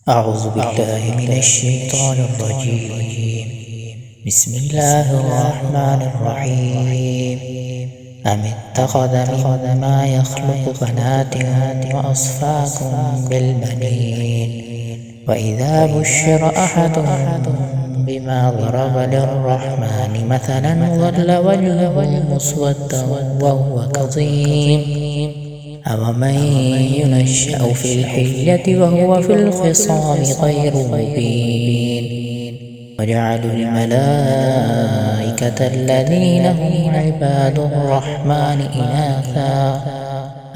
أعوذ بالله من الشيطان الرجيم. بسم الله الرحمن الرحيم. أم اتخذ مما يخلق بنات وأصفاكم بالبنين وإذا بشر أحدهم بما ضرب للرحمن مثلا ظل وجهه مسودا وهو كظيم أومن ينشأ في الحلية وهو في الخصام غير مبين وجعلوا الملائكة الذين هم عباد الرحمن إناثا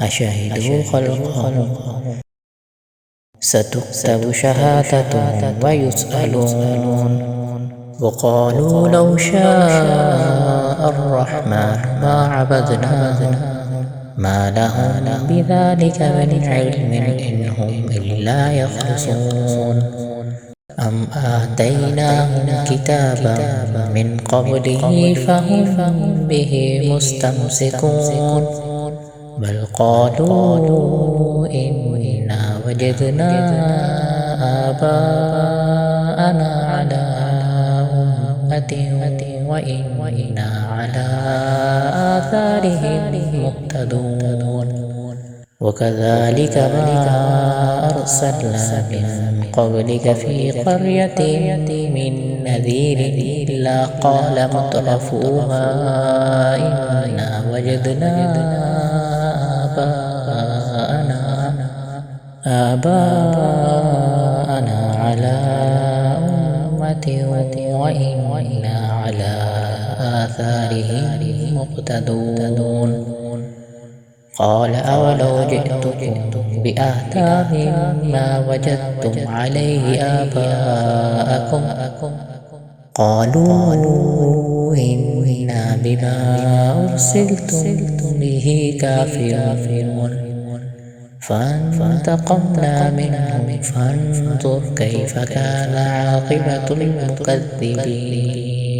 أشهدوا خلقهم ستكتب شهادتهم ويسألون وقالوا لو شاء الرحمن ما عبدناهم ما لهم بذلك من علم إن هم إلا يخرصون أم آتيناهم كتابا من قبله فهم به مستمسكون بل قالوا إنا وجدنا آباءنا على أمة وإنا على آثارهم مهتدون وكذلك ما أرسلنا من قبلك في قرية من نذير إلا قال مترفوها إنا وجدنا آباءنا على أمة وإنا على آثارهم مقتدون قال أولو جئتكم بأهدى مما وجدتم عليه آباءكم قالوا إنا بما أرسلتم به كافرون فانتقمنا منهم فانظر كيف كان عاقبة المكذبين